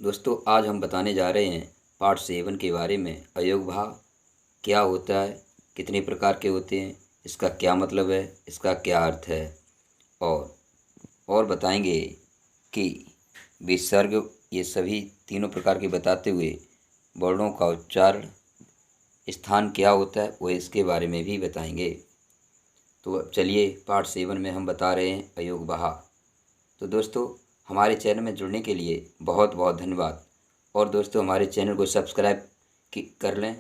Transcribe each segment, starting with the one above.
दोस्तों आज हम बताने जा रहे हैं पार्ट 7 के बारे में। अयोगभाव क्या होता है, कितने प्रकार के होते हैं, इसका क्या मतलब है, इसका क्या अर्थ है, और बताएंगे कि विसर्ग, ये सभी तीनों प्रकार के बताते हुए वर्णों का उच्चारण स्थान क्या होता है वो इसके बारे में भी बताएंगे। तो अब चलिए पार्ट 7 में हम बता रहे हैं अयोगभाव। तो दोस्तों हमारे चैनल में जुड़ने के लिए बहुत बहुत धन्यवाद। और दोस्तों हमारे चैनल को सब्सक्राइब कर लें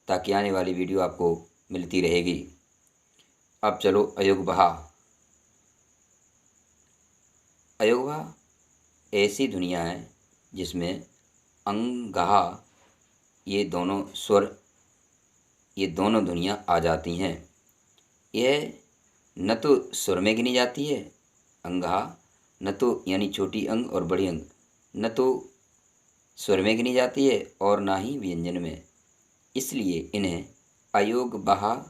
ताकि आने वाली वीडियो आपको मिलती रहेगी। अब चलो अयोगभाव। अयोगभाव ऐसी दुनिया है जिसमें अंगहा ये दोनों स्वर, ये दोनों दुनिया आ जाती हैं। यह न तो स्वर में गिनी जाती है अंगहा, न तो यानी छोटी अंग और बड़ी अंग, न तो स्वर में गिनी जाती है और ना ही व्यंजन में। इसलिए इन्हें अयोगभाव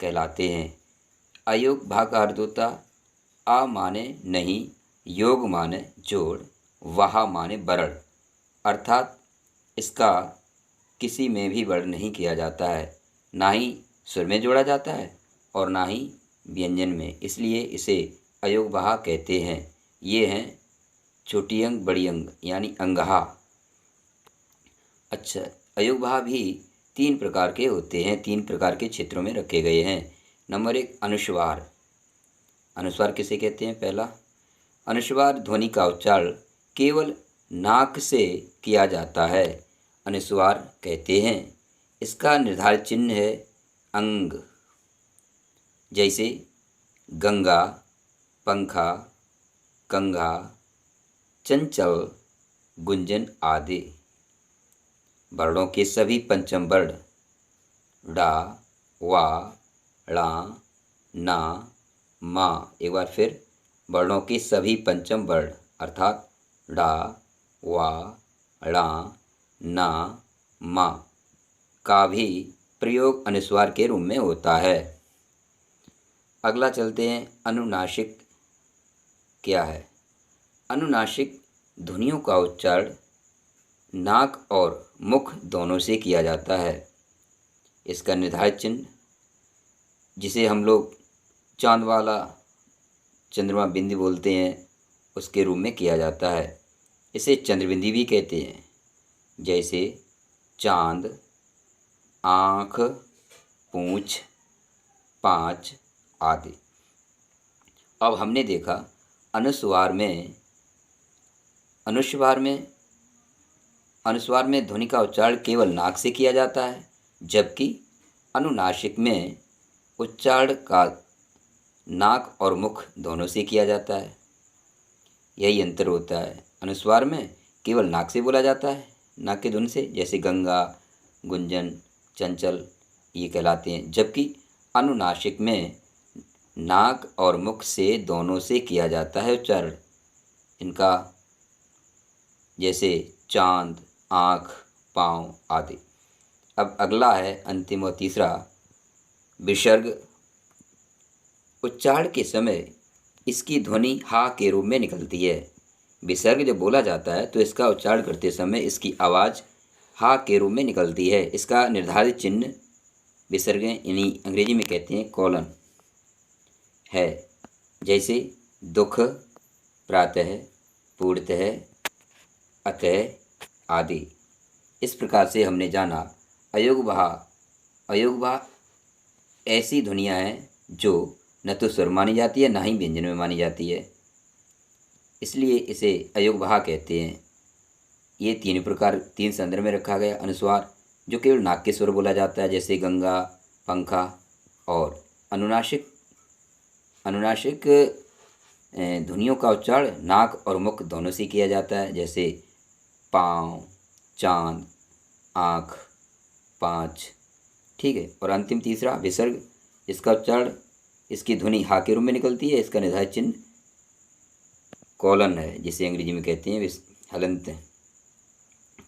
कहलाते हैं। अयोगभाव का अर्थ होता आ माने नहीं, योग माने जोड़, वहा माने वर्ण, अर्थात इसका किसी में भी वर्ण नहीं किया जाता है, ना ही स्वर में जोड़ा जाता है और ना ही व्यंजन में। इसलिए इसे अयोगभाव कहते हैं। ये हैं छोटी अंग बड़ी अंग यानी अंगहा। अच्छा, अयोगभाव भी 3 प्रकार के होते हैं, 3 प्रकार के क्षेत्रों में रखे गए हैं। नंबर 1 अनुस्वार। अनुस्वार किसे कहते हैं? पहला, अनुस्वार ध्वनि का उच्चारण केवल नाक से किया जाता है, अनुस्वार कहते हैं। इसका निर्धारित चिन्ह है अंग, जैसे गंगा, पंखा, कंघा, चंचल, गुंजन आदि। वर्णों के सभी पंचम वर्ण डा, वा, ड़ा, ना, मा। एक बार फिर, वर्णों के सभी पंचम वर्ण अर्थात डा, वा, ड़ा, ना, मा का भी प्रयोग अनुस्वार के रूप में होता है। अगला चलते हैं अनुनासिक क्या है। अनुनासिक ध्वनियों का उच्चारण नाक और मुख दोनों से किया जाता है। इसका निर्धारित चिन्ह, जिसे हम लोग चांद वाला चंद्रमा बिंदी बोलते हैं, उसके रूप में किया जाता है। इसे चंद्रबिंदी भी कहते हैं, जैसे चांद, आँख, पूँछ, पाँच आदि। अब हमने देखा अनुस्वार में ध्वनि का उच्चारण केवल नाक से किया जाता है, जबकि अनुनासिक में उच्चारण का नाक और मुख दोनों से किया जाता है। यही अंतर होता है। अनुस्वार में केवल नाक से बोला जाता है, नाक के धुन से, जैसे गंगा, गुंजन, चंचल ये कहलाते हैं, जबकि अनुनासिक में नाक और मुख से दोनों से किया जाता है उच्चारण इनका, जैसे चांद, आँख, पाँव आदि। अब अगला है अंतिम और तीसरा विसर्ग। उच्चारण के समय इसकी ध्वनि हा के रूप में निकलती है। विसर्ग जब बोला जाता है तो इसका उच्चारण करते समय इसकी आवाज़ हा के रूप में निकलती है। इसका निर्धारित चिन्ह विसर्ग यानी अंग्रेजी में कहते हैं कॉलन है, जैसे दुख, प्रातः, पूर्णतः, अतः आदि। इस प्रकार से हमने जाना अयोगभाव ऐसी ध्वनियाँ हैं जो न तो स्वर मानी जाती है, ना ही व्यंजन में मानी जाती है, इसलिए इसे अयोगभाव कहते हैं। ये 3 संदर्भ में रखा गया। अनुस्वार जो केवल नाक के स्वर बोला जाता है, जैसे गंगा, पंखा, और अनुनासिक ध्वनियों का उच्चारण नाक और मुख दोनों से किया जाता है, जैसे पाँव, चांद, आँख, पाँच। ठीक है। और अंतिम तीसरा विसर्ग, इसका उच्चारण, इसकी ध्वनि हा के रूप में निकलती है। इसका निर्धारित चिन्ह कॉलन है, जिसे अंग्रेजी में कहते हैं हलंत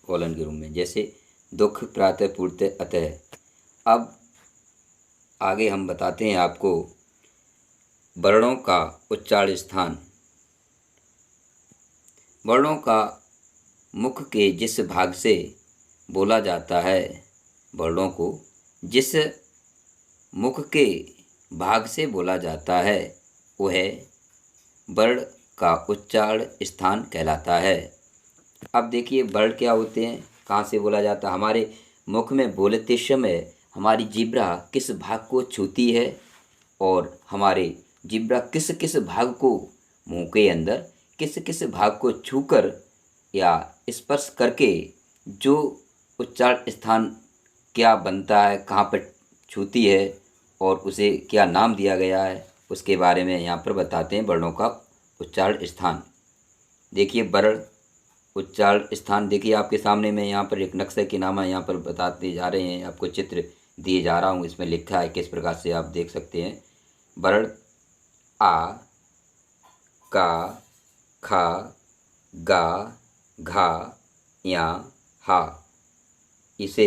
कॉलन के रूप में, जैसे दुख, प्रातः, पूर्णतः, अतः। अब आगे हम बताते हैं आपको वर्णों का उच्चारण स्थान। वर्णों का मुख के जिस भाग से बोला जाता है, वर्णों को जिस मुख के भाग से बोला जाता है वह वर्ण का उच्चारण स्थान कहलाता है। अब देखिए वर्ण क्या होते हैं, कहाँ से बोला जाता है। हमारे मुख में बोलते समय हमारी जिब्रा किस भाग को छूती है और हमारे जिब्रा किस किस भाग को मुंह के अंदर किस किस भाग को छूकर या स्पर्श करके जो उच्चारण स्थान क्या बनता है, कहाँ पर छूती है और उसे क्या नाम दिया गया है, उसके बारे में यहाँ पर बताते हैं। वर्णों का उच्चारण स्थान देखिए, वर्ण उच्चारण स्थान देखिए आपके सामने में यहाँ पर एक नक्शे के नाम यहाँ पर बताते जा रहे हैं, आपको चित्र दिए जा रहा हूँ, इसमें लिखा है किस प्रकार से आप देख सकते हैं। वर्ण आ, का, खा, गा, घा, या, हा। इसे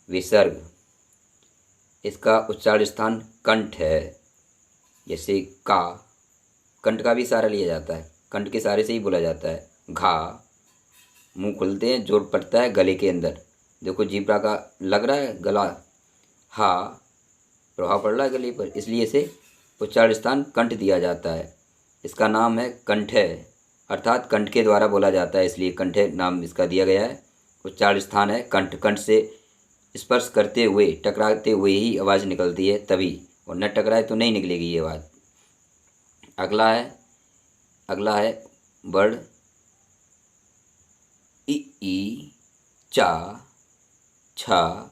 विसर्ग, इसका उच्चारण स्थान कंठ है। जैसे का, कंठ का भी सहारा लिया जाता है, कंठ के सहारे से ही बोला जाता है। घा, मुंह खुलते हैं, जोर पड़ता है गले के अंदर, देखो जीभा का लग रहा है गला। हा, प्रभाव पड़ रहा है गले पर, इसलिए इसे उच्चारण स्थान कंठ दिया जाता है। इसका नाम है कंठ, अर्थात कंठ के द्वारा बोला जाता है, इसलिए कंठ नाम इसका दिया गया है। उच्चारण स्थान है कंठ, कंठ से स्पर्श करते हुए टकराते हुए ही आवाज़ निकलती है तभी, और न टकराए तो नहीं निकलेगी ये आवाज़। अगला है वर्ण ई, चा, छा,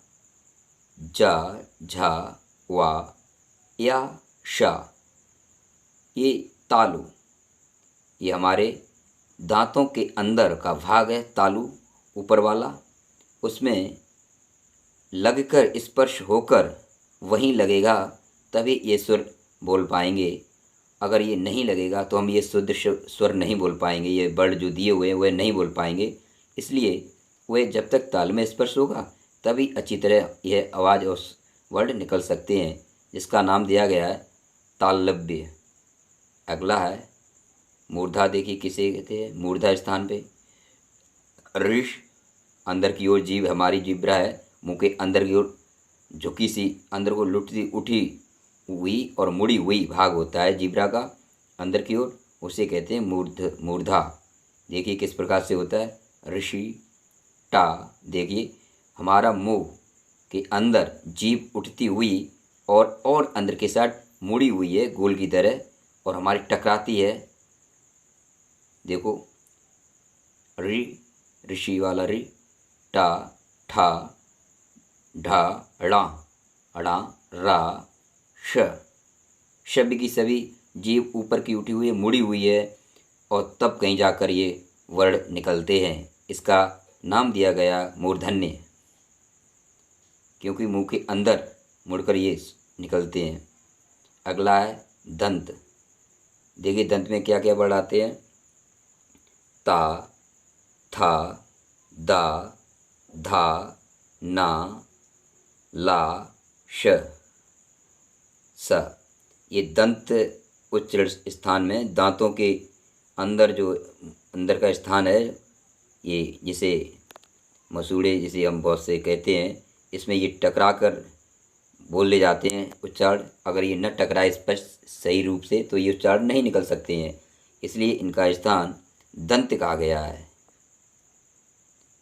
जा, झा, वा, या, शा। ये तालु, ये हमारे दांतों के अंदर का भाग है, तालु ऊपर वाला, उसमें लगकर स्पर्श होकर वहीं लगेगा तभी ये स्वर बोल पाएंगे। अगर ये नहीं लगेगा तो हम ये शुद्ध स्वर नहीं बोल पाएंगे, ये वर्ण जो दिए हुए हैं वह नहीं बोल पाएंगे। इसलिए वह जब तक ताल में स्पर्श होगा तभी अच्छी तरह यह आवाज़ और वर्ण निकल सकते हैं, जिसका नाम दिया गया है तालव्य। अगला है मूर्धा, देखिए किसे कहते हैं। मूर्धा स्थान पे ऋष, अंदर की ओर जीभ, हमारी जिब्रा है, मुंह के अंदर की ओर झुकी सी, अंदर को लुटती उठी हुई और मुड़ी हुई भाग होता है जिब्रा का अंदर की ओर, उसे कहते हैं मूर्धा। देखिए किस प्रकार से होता है। ऋषि, टा, देखिए हमारा मुंह के अंदर जीभ उठती हुई और अंदर के साथ मुड़ी हुई है गोल की तरह और हमारी टकराती है। देखो ऋ, ऋषि वाला ऋ, टा, ठा, ढा, ड़ा, अड़ा, रा, श। शब्द की सभी जीभ ऊपर की उठी हुई है, मुड़ी हुई है और तब कहीं जाकर ये वर्ण निकलते हैं। इसका नाम दिया गया मूर्धन्य, क्योंकि मुंह के अंदर मुड़कर ये निकलते हैं। अगला है दंत, देखिए दंत में क्या क्या वर्ण आते हैं। ता, था, दा, धा, ना, ला, श, स। ये दंत उच्चारण स्थान में दांतों के अंदर जो अंदर का स्थान है, ये जिसे मसूड़े जिसे हम बहुत से कहते हैं, इसमें ये टकरा कर बोले जाते हैं उच्चारण। अगर ये न टकराए स्पष्ट सही रूप से तो ये उच्चारण नहीं निकल सकते हैं, इसलिए इनका स्थान दंत कहा गया है।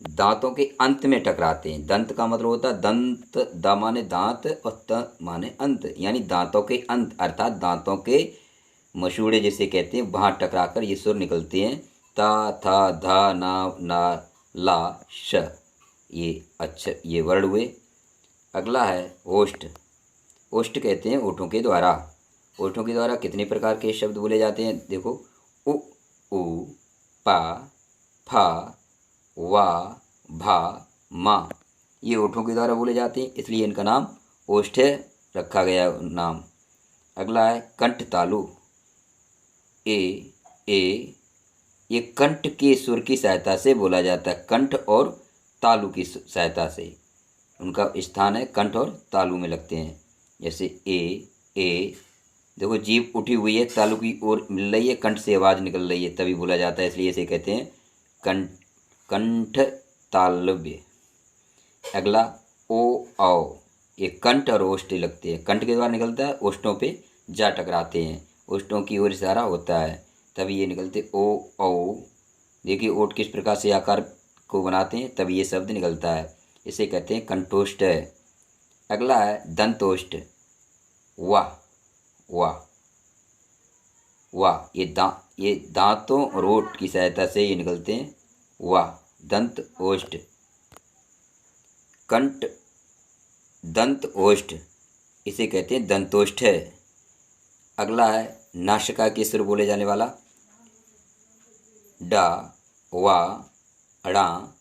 दांतों के अंत में टकराते हैं। दंत का मतलब होता है दंत, द माने दांत और त माने अंत, यानी दांतों के अंत, अर्थात दांतों के मसूड़े जिसे कहते हैं वहाँ टकराकर ये सुर निकलते हैं। ता, था, धा, ना, ला, श। ये वर्ण हुए। अगला है ओष्ठ। ओष्ठ कहते हैं ओठों के द्वारा। ओठों के द्वारा कितने प्रकार के शब्द बोले जाते हैं, देखो उ, ऊ, पा, फा, वा, भा, मा। ये ओठों के द्वारा बोले जाते हैं, इसलिए इनका नाम ओष्ठ रखा गया नाम। अगला है कंठ तालु। ए, ये कंठ के सुर की सहायता से बोला जाता है, कंठ और तालु की सहायता से। उनका स्थान है कंठ और तालु में लगते हैं। जैसे ए, देखो जीभ उठी हुई है, तालु की ओर मिल रही है, कंठ से आवाज़ निकल रही है तभी बोला जाता है, इसलिए इसे कहते हैं कंठ कंठ तालव्य। अगला ओ औ, ये कंठ और ओष्ठ लगते हैं, कंठ के द्वारा निकलता है, ओष्ठों पे जा टकराते हैं, ओष्ठों की ओर इशारा होता है, तभी ये निकलते ओ औ। देखिए ओठ किस प्रकार से आकार को बनाते हैं, तभी ये शब्द निकलता है, इसे कहते हैं कंठोष्ठ। अगला है दंतोष्ठ। वाह वाह वाह, ये दांतों और ओठ की सहायता से ये निकलते हैं, वाह, दंत ओष्ठ। कंठ दंत ओष्ठ, इसे कहते हैं दंतोष्ठ। अगला है नासिका के सुर बोले जाने वाला, डा वा अड़ा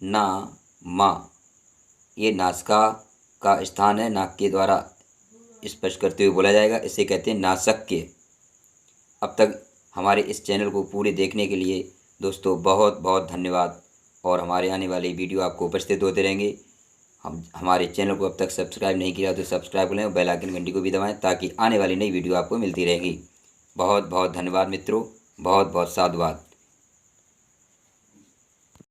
ना मा। ये नासिका का स्थान है, नाक के द्वारा स्पष्ट करते हुए बोला जाएगा, इसे कहते हैं नासक्य। अब तक हमारे इस चैनल को पूरे देखने के लिए दोस्तों बहुत बहुत धन्यवाद, और हमारे आने वाली वीडियो आपको उपस्थित होते रहेंगे। हमारे चैनल को अब तक सब्सक्राइब नहीं किया तो सब्सक्राइब करें और बेल आइकन घंटी को भी दबाएं, ताकि आने वाली नई वीडियो आपको मिलती रहेगी। बहुत बहुत धन्यवाद मित्रों, बहुत बहुत साधुवाद।